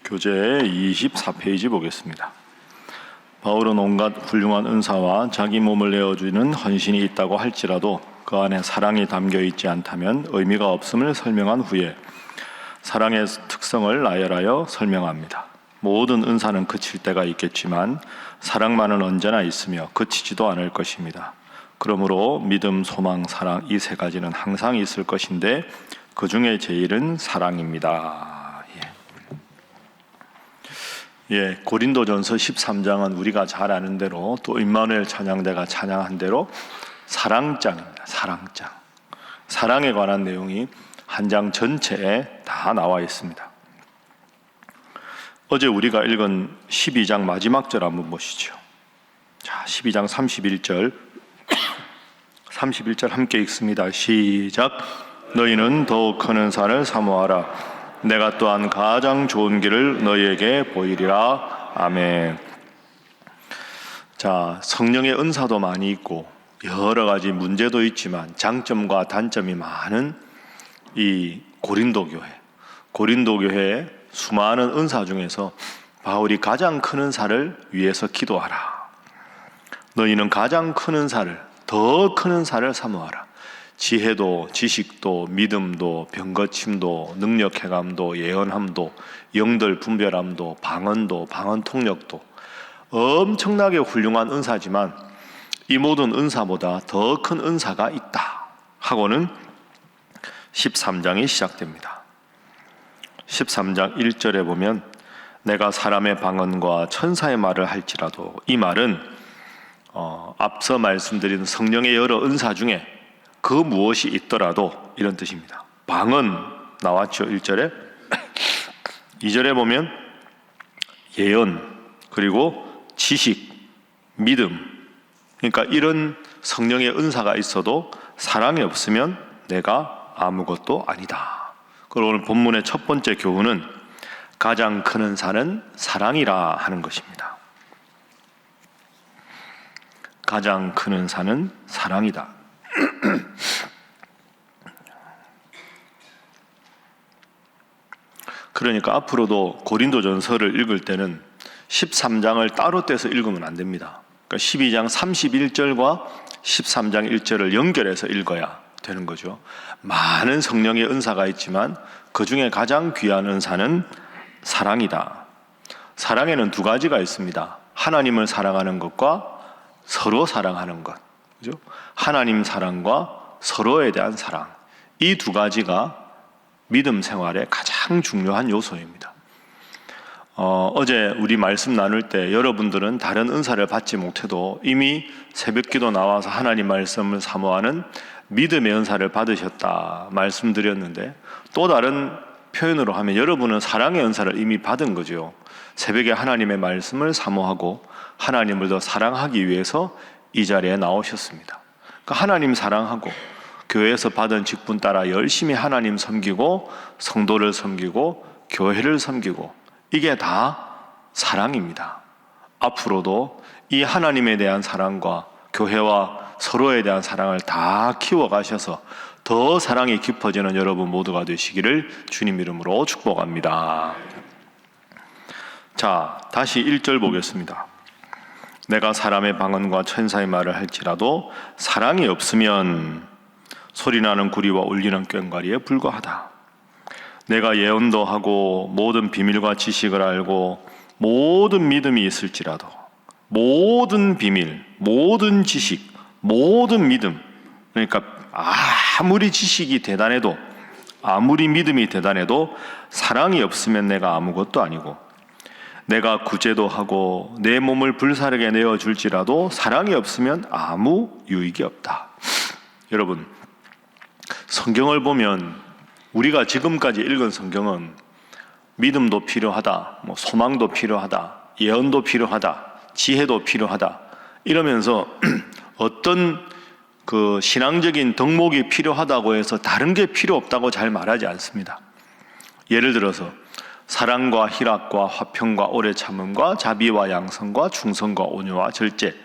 교재 24페이지 보겠습니다. 바울은 온갖 훌륭한 은사와 자기 몸을 내어주는 헌신이 있다고 할지라도 그 안에 사랑이 담겨 있지 않다면 의미가 없음을 설명한 후에 사랑의 특성을 나열하여 설명합니다. 모든 은사는 그칠 때가 있겠지만 사랑만은 언제나 있으며 그치지도 않을 것입니다. 그러므로 믿음, 소망, 사랑 이 세 가지는 항상 있을 것인데 그 중에 제일은 사랑입니다. 고린도전서 13장은 우리가 잘 아는 대로 또 임마누엘 찬양대가 찬양한 대로 사랑장입니다. 사랑장. 사랑에 관한 내용이 한 장 전체에 다 나와 있습니다. 어제 우리가 읽은 12장 마지막 절 한번 보시죠. 자, 12장 31절 함께 읽습니다. 시작. 너희는 더욱 큰 은사를 사모하라. 내가 또한 가장 좋은 길을 너희에게 보이리라. 아멘. 자, 성령의 은사도 많이 있고 여러 가지 문제도 있지만 장점과 단점이 많은 이 고린도 교회의 수많은 은사 중에서 바울이 가장 큰 은사를 위해서 기도하라. 너희는 가장 큰 은사를, 더 큰 은사를 사모하라. 지혜도, 지식도, 믿음도, 병거침도, 능력해감도, 예언함도, 영들 분별함도, 방언도, 방언 통역도 엄청나게 훌륭한 은사지만 이 모든 은사보다 더 큰 은사가 있다 하고는 13장이 시작됩니다. 13장 1절에 보면 내가 사람의 방언과 천사의 말을 할지라도, 이 말은 앞서 말씀드린 성령의 여러 은사 중에 그 무엇이 있더라도 이런 뜻입니다. 방언 나왔죠, 1절에. 2절에 보면 예언, 그리고 지식, 믿음. 그러니까 이런 성령의 은사가 있어도 사랑이 없으면 내가 아무것도 아니다. 그리고 오늘 본문의 첫 번째 교훈은 가장 큰 은사는 사랑이라 하는 것입니다. 가장 큰 은사는 사랑이다. 그러니까 앞으로도 고린도전서를 읽을 때는 13장을 따로 떼서 읽으면 안 됩니다. 그러니까 12장 31절과 13장 1절을 연결해서 읽어야 되는 거죠. 많은 성령의 은사가 있지만 그 중에 가장 귀한 은사는 사랑이다. 사랑에는 두 가지가 있습니다. 하나님을 사랑하는 것과 서로 사랑하는 것. 그죠? 하나님 사랑과 서로에 대한 사랑. 이 두 가지가 믿음 생활의 가장 중요한 요소입니다. 어제 우리 말씀 나눌 때 여러분들은 다른 은사를 받지 못해도 이미 새벽기도 나와서 하나님 말씀을 사모하는 믿음의 은사를 받으셨다 말씀드렸는데, 또 다른 표현으로 하면 여러분은 사랑의 은사를 이미 받은 거죠. 새벽에 하나님의 말씀을 사모하고 하나님을 더 사랑하기 위해서 이 자리에 나오셨습니다. 그러니까 하나님 사랑하고 교회에서 받은 직분 따라 열심히 하나님 섬기고 성도를 섬기고 교회를 섬기고, 이게 다 사랑입니다. 앞으로도 이 하나님에 대한 사랑과 교회와 서로에 대한 사랑을 다 키워가셔서 더 사랑이 깊어지는 여러분 모두가 되시기를 주님 이름으로 축복합니다. 자, 다시 1절 보겠습니다. 내가 사람의 방언과 천사의 말을 할지라도 사랑이 없으면 소리나는 구리와 울리는 꽹과리에 불과하다. 내가 예언도 하고 모든 비밀과 지식을 알고 모든 믿음이 있을지라도, 모든 비밀, 모든 지식, 모든 믿음, 그러니까 아무리 지식이 대단해도 아무리 믿음이 대단해도 사랑이 없으면 내가 아무것도 아니고, 내가 구제도 하고 내 몸을 불사르게 내어줄지라도 사랑이 없으면 아무 유익이 없다. 여러분, 성경을 보면 우리가 지금까지 읽은 성경은 믿음도 필요하다, 소망도 필요하다, 예언도 필요하다, 지혜도 필요하다 이러면서 어떤 그 신앙적인 덕목이 필요하다고 해서 다른 게 필요 없다고 잘 말하지 않습니다. 예를 들어서 사랑과 희락과 화평과 오래 참음과 자비와 양성과 충성과 온유와 절제,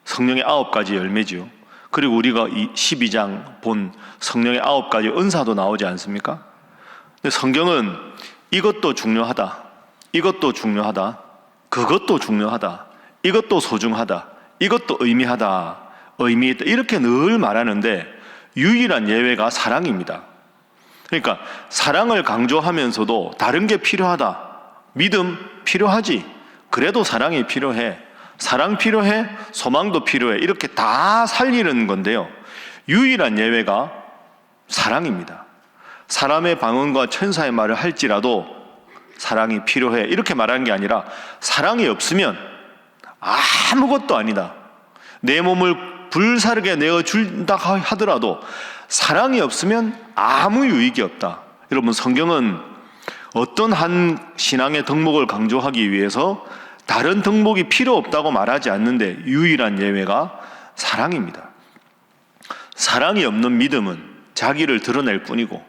성령의 9가지 열매죠. 그리고 우리가 이 12장 본 성령의 9가지 은사도 나오지 않습니까? 근데 성경은 이것도 중요하다, 이것도 중요하다, 그것도 중요하다, 이것도 소중하다, 이것도 의미하다, 의미있다, 이렇게 늘 말하는데 유일한 예외가 사랑입니다. 그러니까 사랑을 강조하면서도 다른 게 필요하다, 믿음 필요하지, 그래도 사랑이 필요해, 사랑 필요해, 소망도 필요해, 이렇게 다 살리는 건데요, 유일한 예외가 사랑입니다. 사람의 방언과 천사의 말을 할지라도 사랑이 필요해, 이렇게 말하는 게 아니라 사랑이 없으면 아무것도 아니다, 내 몸을 불사르게 내어준다 하더라도 사랑이 없으면 아무 유익이 없다. 여러분, 성경은 어떤 한 신앙의 덕목을 강조하기 위해서 다른 덕목이 필요 없다고 말하지 않는데 유일한 예외가 사랑입니다. 사랑이 없는 믿음은 자기를 드러낼 뿐이고,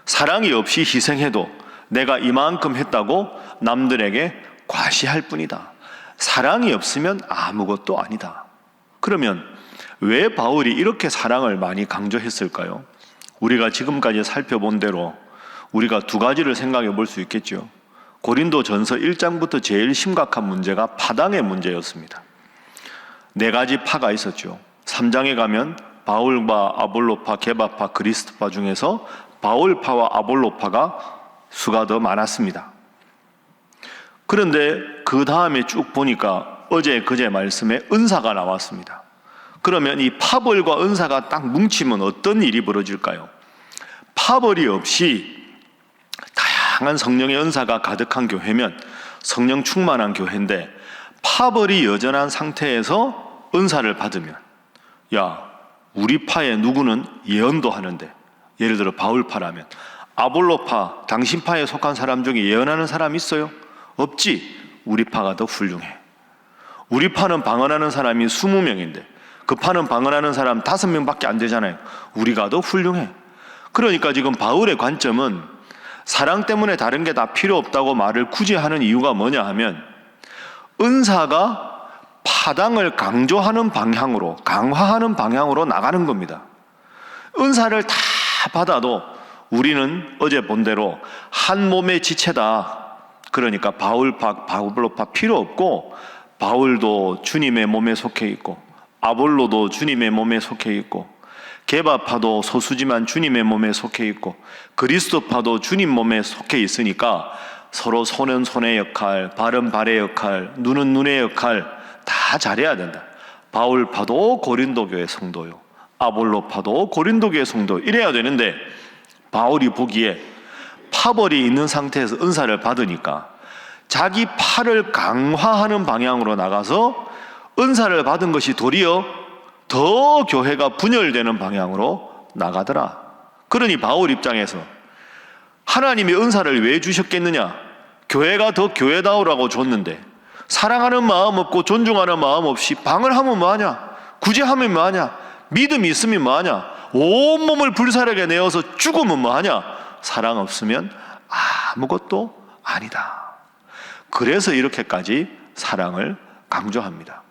사랑이 없이 희생해도 내가 이만큼 했다고 남들에게 과시할 뿐이다. 사랑이 없으면 아무것도 아니다. 그러면 왜 바울이 이렇게 사랑을 많이 강조했을까요? 우리가 지금까지 살펴본 대로 우리가 두 가지를 생각해 볼 수 있겠죠. 고린도전서 1장부터 제일 심각한 문제가 파당의 문제였습니다. 네 가지 파가 있었죠. 3장에 가면 바울파, 아볼로파, 게바파, 그리스도파 중에서 바울파와 아볼로파가 수가 더 많았습니다. 그런데 그 다음에 쭉 보니까 어제 그제 말씀에 은사가 나왔습니다. 그러면 이 파벌과 은사가 딱 뭉치면 어떤 일이 벌어질까요? 파벌이 없이 다양한 성령의 은사가 가득한 교회면 성령 충만한 교회인데, 파벌이 여전한 상태에서 은사를 받으면, 야, 우리 파에 누구는 예언도 하는데, 예를 들어 바울파라면 아볼로파, 당신 파에 속한 사람 중에 예언하는 사람 있어요? 없지. 우리 파가 더 훌륭해. 우리 파는 방언하는 사람이 20명인데 그 파는 방언하는 사람 5명밖에 안 되잖아요. 우리가 더 훌륭해. 그러니까 지금 바울의 관점은 사랑 때문에 다른 게 다 필요 없다고 말을 굳이 하는 이유가 뭐냐 하면, 은사가 파당을 강조하는 방향으로, 강화하는 방향으로 나가는 겁니다. 은사를 다 받아도 우리는 어제 본 대로 한 몸의 지체다. 그러니까 바울파, 바울로파 필요 없고, 바울도 주님의 몸에 속해 있고, 아볼로도 주님의 몸에 속해 있고, 게바파도 소수지만 주님의 몸에 속해 있고, 그리스도파도 주님 몸에 속해 있으니까 서로 손은 손의 역할, 발은 발의 역할, 눈은 눈의 역할 다 잘해야 된다. 바울파도 고린도 교회 성도요, 아볼로파도 고린도 교회 성도, 이래야 되는데 바울이 보기에 파벌이 있는 상태에서 은사를 받으니까 자기 파를 강화하는 방향으로 나가서 은사를 받은 것이 도리어 더 교회가 분열되는 방향으로 나가더라. 그러니 바울 입장에서 하나님이 은사를 왜 주셨겠느냐? 교회가 더 교회다우라고 줬는데 사랑하는 마음 없고 존중하는 마음 없이 방언하면 뭐하냐? 구제하면 뭐하냐? 믿음이 있으면 뭐하냐? 온몸을 불사르게 내어서 죽으면 뭐하냐? 사랑 없으면 아무것도 아니다. 그래서 이렇게까지 사랑을 강조합니다.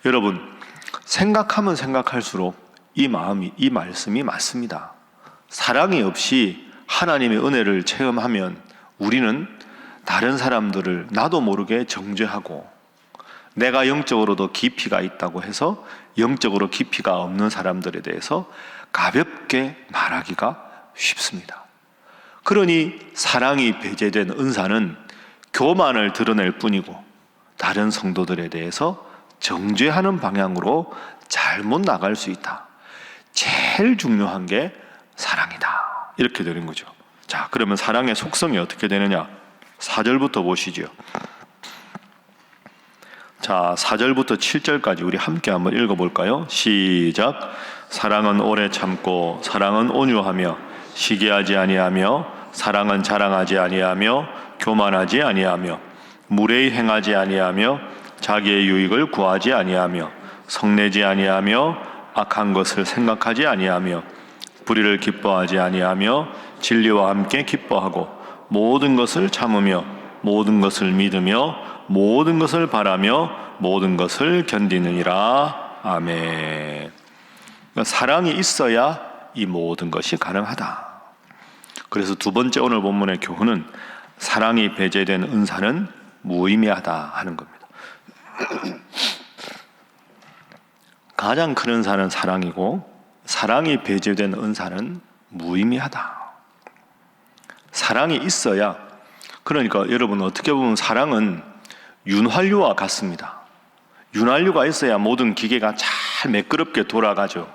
여러분, 생각하면 생각할수록 이 마음이, 이 말씀이 맞습니다. 사랑이 없이 하나님의 은혜를 체험하면 우리는 다른 사람들을 나도 모르게 정죄하고, 내가 영적으로도 깊이가 있다고 해서 영적으로 깊이가 없는 사람들에 대해서 가볍게 말하기가 쉽습니다. 그러니 사랑이 배제된 은사는 교만을 드러낼 뿐이고 다른 성도들에 대해서 정죄하는 방향으로 잘못 나갈 수 있다. 제일 중요한 게 사랑이다. 이렇게 되는 거죠. 자, 그러면 사랑의 속성이 어떻게 되느냐? 4절부터 보시죠. 자, 4절부터 7절까지 우리 함께 한번 읽어볼까요? 시작. 사랑은 오래 참고, 사랑은 온유하며, 시기하지 아니하며, 사랑은 자랑하지 아니하며, 교만하지 아니하며, 무례히 행하지 아니하며, 자기의 유익을 구하지 아니하며, 성내지 아니하며, 악한 것을 생각하지 아니하며, 불의를 기뻐하지 아니하며, 진리와 함께 기뻐하고, 모든 것을 참으며, 모든 것을 믿으며, 모든 것을 바라며, 모든 것을 견디느니라. 아멘. 사랑이 있어야 이 모든 것이 가능하다. 그래서 두 번째 오늘 본문의 교훈은 사랑이 배제된 은사는 무의미하다 하는 겁니다. 가장 큰 은사는 사랑이고 사랑이 배제된 은사는 무의미하다. 사랑이 있어야, 그러니까 여러분 어떻게 보면 사랑은 윤활유와 같습니다. 윤활유가 있어야 모든 기계가 잘 매끄럽게 돌아가죠.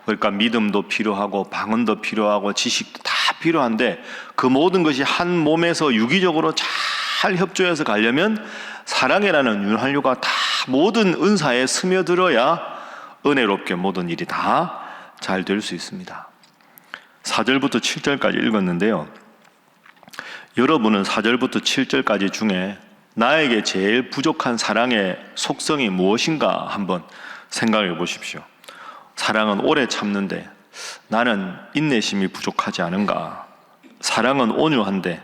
그러니까 믿음도 필요하고 방언도 필요하고 지식도 다 필요한데 그 모든 것이 한 몸에서 유기적으로 잘 협조해서 가려면 사랑이라는 윤활유가 다 모든 은사에 스며들어야 은혜롭게 모든 일이 다 잘 될 수 있습니다. 4절부터 7절까지 읽었는데요. 여러분은 4절부터 7절까지 중에 나에게 제일 부족한 사랑의 속성이 무엇인가 한번 생각해 보십시오. 사랑은 오래 참는데 나는 인내심이 부족하지 않은가? 사랑은 온유한데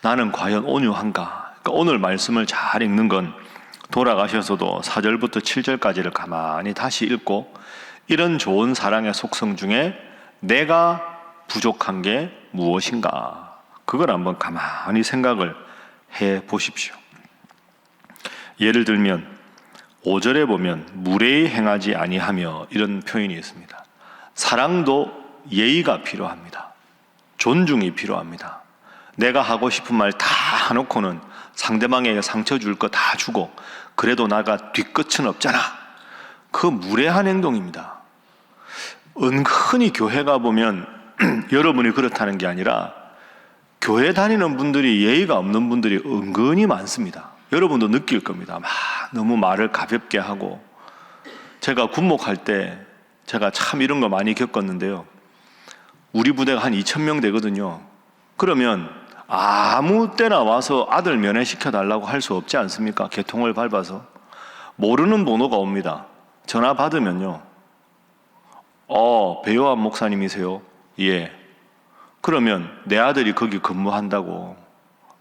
나는 과연 온유한가? 그러니까 오늘 말씀을 잘 읽는 건 돌아가셔서도 4절부터 7절까지를 가만히 다시 읽고 이런 좋은 사랑의 속성 중에 내가 부족한 게 무엇인가? 그걸 한번 가만히 생각을 해 보십시오. 예를 들면 5절에 보면 무례히 행하지 아니하며 이런 표현이 있습니다. 사랑도 예의가 필요합니다. 존중이 필요합니다. 내가 하고 싶은 말 다 해놓고는 상대방에게 상처 줄 거 다 주고 그래도 나가 뒤끝은 없잖아. 그 무례한 행동입니다. 은근히 교회 가보면 여러분이 그렇다는 게 아니라 교회 다니는 분들이 예의가 없는 분들이 은근히 많습니다. 여러분도 느낄 겁니다. 너무 말을 가볍게 하고. 제가 군목할 때 제가 참 이런 거 많이 겪었는데요. 우리 부대가 한 2,000명 되거든요. 그러면 아무 때나 와서 아들 면회시켜 달라고 할 수 없지 않습니까? 개통을 밟아서. 모르는 번호가 옵니다. 전화 받으면요. 배요한 목사님이세요? 예. 그러면 내 아들이 거기 근무한다고.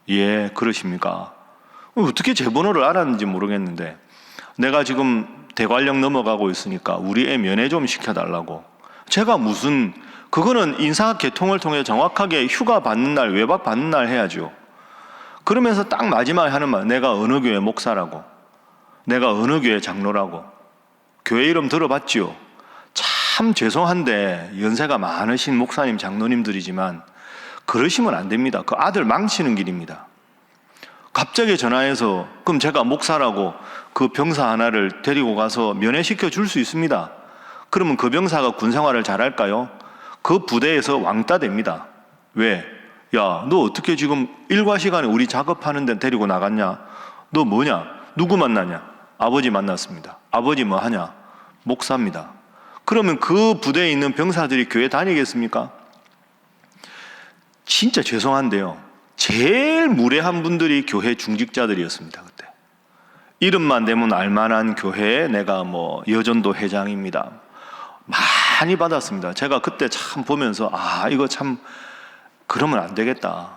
예, 그러십니까? 어떻게 제 번호를 알았는지 모르겠는데 내가 지금 대관령 넘어가고 있으니까 우리 애 면회 좀 시켜달라고. 제가 무슨, 그거는 인사 개통을 통해 정확하게 휴가 받는 날, 외박 받는 날 해야죠. 그러면서 딱 마지막에 하는 말, 내가 어느 교회 목사라고, 내가 어느 교회 장로라고. 교회 이름 들어봤지요? 참 죄송한데 연세가 많으신 목사님, 장로님들이지만 그러시면 안 됩니다. 그 아들 망치는 길입니다. 갑자기 전화해서 그럼 제가 목사라고 그 병사 하나를 데리고 가서 면회시켜 줄 수 있습니다. 그러면 그 병사가 군생활을 잘할까요? 그 부대에서 왕따 됩니다. 왜? 야, 너 어떻게 지금 일과 시간에 우리 작업하는 데 데리고 나갔냐? 너 뭐냐? 누구 만나냐? 아버지 만났습니다. 아버지 뭐 하냐? 목사입니다. 그러면 그 부대에 있는 병사들이 교회 다니겠습니까? 진짜 죄송한데요. 제일 무례한 분들이 교회 중직자들이었습니다. 그때 이름만 대면 알만한 교회에 내가 뭐 여전도 회장입니다. 많이 받았습니다. 제가 그때 참 보면서 이거 참 그러면 안 되겠다.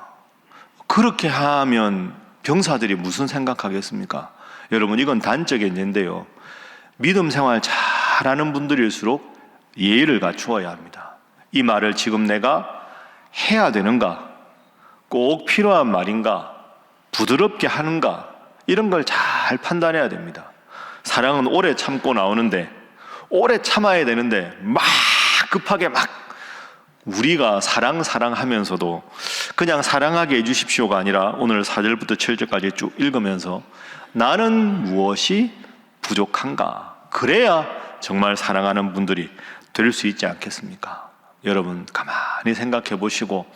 그렇게 하면 병사들이 무슨 생각하겠습니까? 여러분, 이건 단적인 예인데요. 믿음 생활 잘하는 분들일수록 예의를 갖추어야 합니다. 이 말을 지금 내가 해야 되는가? 꼭 필요한 말인가? 부드럽게 하는가? 이런 걸 잘 판단해야 됩니다. 사랑은 오래 참고 나오는데, 오래 참아야 되는데 막 급하게 막 우리가 사랑하면서도 그냥 사랑하게 해주십시오가 아니라 오늘 4절부터 7절까지 쭉 읽으면서 나는 무엇이 부족한가? 그래야 정말 사랑하는 분들이 될 수 있지 않겠습니까? 여러분 가만히 생각해 보시고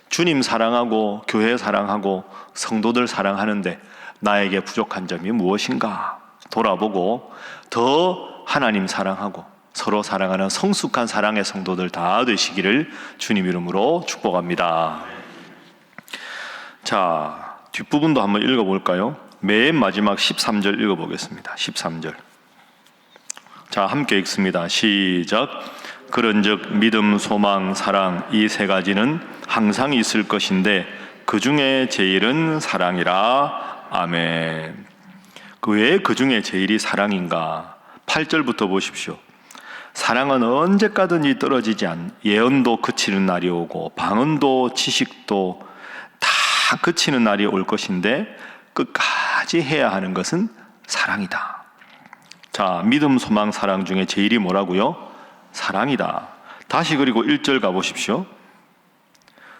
주님 사랑하고 교회 사랑하고 성도들 사랑하는데 나에게 부족한 점이 무엇인가 돌아보고 더 하나님 사랑하고 서로 사랑하는 성숙한 사랑의 성도들 다 되시기를 주님 이름으로 축복합니다. 자, 뒷부분도 한번 읽어볼까요? 맨 마지막 13절 읽어보겠습니다. 13절. 자, 함께 읽습니다. 시작. 그런즉 믿음, 소망, 사랑 이 세 가지는 항상 있을 것인데 그 중에 제일은 사랑이라. 아멘. 왜 그 중에 제일이 사랑인가? 8절부터 보십시오. 사랑은 언제까든지 떨어지지 않, 예언도 그치는 날이 오고 방언도 지식도 다 다 그치는 날이 올 것인데 끝까지 해야 하는 것은 사랑이다. 자, 믿음, 소망, 사랑 중에 제일이 뭐라고요? 사랑이다. 다시 그리고 1절 가보십시오.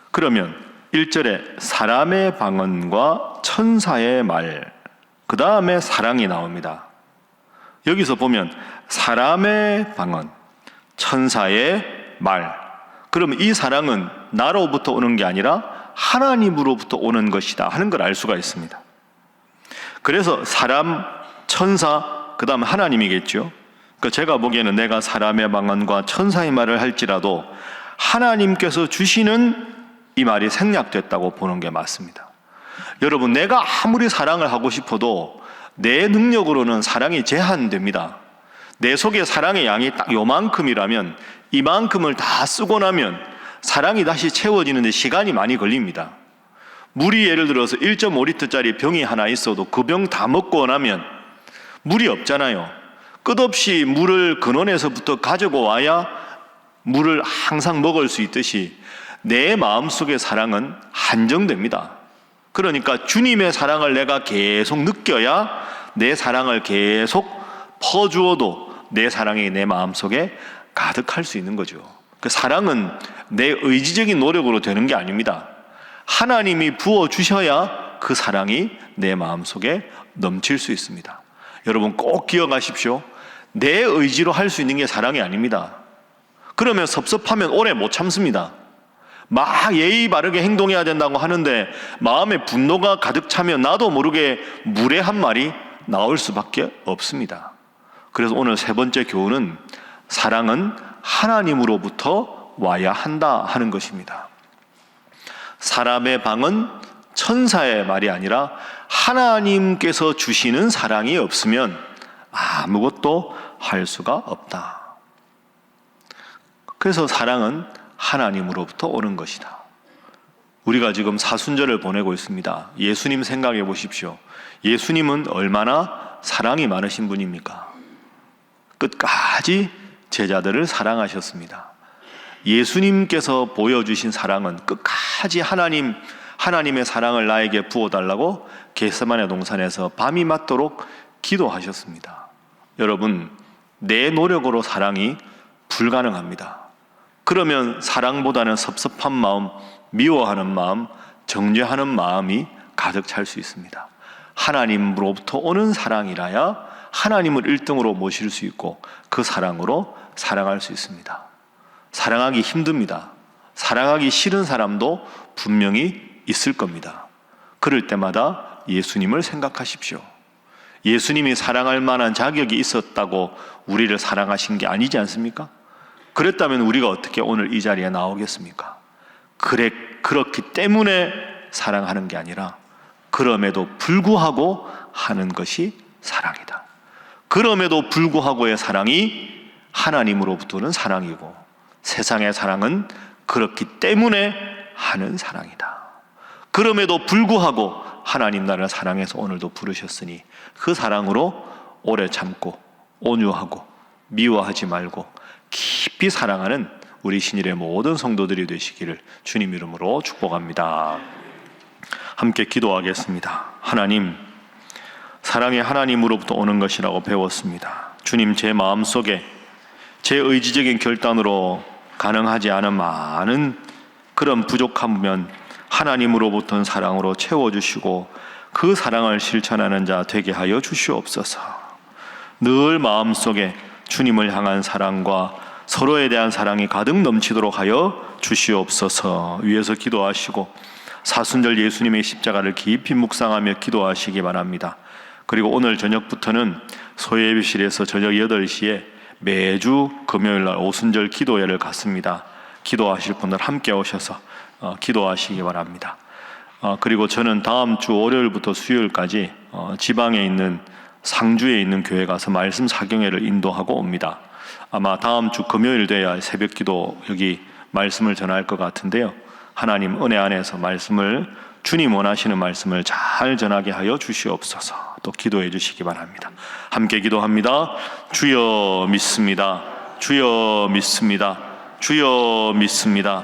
그러면 1절에 사람의 방언과 천사의 말, 그 다음에 사랑이 나옵니다. 여기서 보면 사람의 방언, 천사의 말, 그러면 이 사랑은 나로부터 오는 게 아니라 하나님으로부터 오는 것이다 하는 걸 알 수가 있습니다. 그래서 사람, 천사, 그 다음 하나님이겠죠. 그러니까 제가 보기에는 내가 사람의 방언과 천사의 말을 할지라도 하나님께서 주시는 이 말이 생략됐다고 보는 게 맞습니다. 여러분, 내가 아무리 사랑을 하고 싶어도 내 능력으로는 사랑이 제한됩니다. 내 속에 사랑의 양이 딱 요만큼이라면 이만큼을 다 쓰고 나면 사랑이 다시 채워지는데 시간이 많이 걸립니다. 물이 예를 들어서 1.5리터짜리 병이 하나 있어도 그 병 다 먹고 나면 물이 없잖아요. 끝없이 물을 근원에서부터 가지고 와야 물을 항상 먹을 수 있듯이 내 마음속의 사랑은 한정됩니다. 그러니까 주님의 사랑을 내가 계속 느껴야 내 사랑을 계속 퍼주어도 내 사랑이 내 마음속에 가득할 수 있는 거죠. 그 사랑은 내 의지적인 노력으로 되는 게 아닙니다. 하나님이 부어주셔야 그 사랑이 내 마음속에 넘칠 수 있습니다. 여러분 꼭 기억하십시오. 내 의지로 할 수 있는 게 사랑이 아닙니다. 그러면 섭섭하면 오래 못 참습니다. 막 예의 바르게 행동해야 된다고 하는데 마음에 분노가 가득 차면 나도 모르게 무례한 말이 나올 수밖에 없습니다. 그래서 오늘 세 번째 교훈은 사랑은 하나님으로부터 와야 한다 하는 것입니다. 사람의 방은 천사의 말이 아니라 하나님께서 주시는 사랑이 없으면 아무것도 할 수가 없다. 그래서 사랑은 하나님으로부터 오는 것이다. 우리가 지금 사순절을 보내고 있습니다. 예수님 생각해 보십시오. 예수님은 얼마나 사랑이 많으신 분입니까? 끝까지 제자들을 사랑하셨습니다. 예수님께서 보여주신 사랑은 끝까지 하나님의 사랑을 나에게 부어달라고 겟세마네 동산에서 밤이 맞도록 기도하셨습니다. 여러분, 내 노력으로 사랑이 불가능합니다. 그러면 사랑보다는 섭섭한 마음, 미워하는 마음, 정죄하는 마음이 가득 찰 수 있습니다. 하나님으로부터 오는 사랑이라야 하나님을 1등으로 모실 수 있고 그 사랑으로 사랑할 수 있습니다. 사랑하기 힘듭니다. 사랑하기 싫은 사람도 분명히 있을 겁니다. 그럴 때마다 예수님을 생각하십시오. 예수님이 사랑할 만한 자격이 있었다고 우리를 사랑하신 게 아니지 않습니까? 그랬다면 우리가 어떻게 오늘 이 자리에 나오겠습니까? 그렇기 때문에 사랑하는 게 아니라 그럼에도 불구하고 하는 것이 사랑이다. 그럼에도 불구하고의 사랑이 하나님으로부터는 사랑이고 세상의 사랑은 그렇기 때문에 하는 사랑이다. 그럼에도 불구하고 하나님 나라를 사랑해서 오늘도 부르셨으니 그 사랑으로 오래 참고 온유하고 미워하지 말고 깊이 사랑하는 우리 신일의 모든 성도들이 되시기를 주님 이름으로 축복합니다. 함께 기도하겠습니다. 하나님, 사랑이 하나님으로부터 오는 것이라고 배웠습니다. 주님, 제 마음속에 제 의지적인 결단으로 가능하지 않은 많은 그런 부족함은 하나님으로부터는 사랑으로 채워주시고 그 사랑을 실천하는 자 되게 하여 주시옵소서. 늘 마음속에 주님을 향한 사랑과 서로에 대한 사랑이 가득 넘치도록 하여 주시옵소서. 위에서 기도하시고 사순절 예수님의 십자가를 깊이 묵상하며 기도하시기 바랍니다. 그리고 오늘 저녁부터는 소예비실에서 저녁 8시에 매주 금요일날 오순절 기도회를 갖습니다. 기도하실 분들 함께 오셔서 기도하시기 바랍니다. 그리고 저는 다음 주 월요일부터 수요일까지 지방에 있는 상주에 있는 교회 가서 말씀 사경회를 인도하고 옵니다. 아마 다음 주 금요일 돼야 새벽 기도 여기 말씀을 전할 것 같은데요. 하나님 은혜 안에서 말씀을 주님 원하시는 말씀을 잘 전하게 하여 주시옵소서. 또 기도해 주시기 바랍니다. 함께 기도합니다. 주여 믿습니다. 주여 믿습니다. 주여 믿습니다.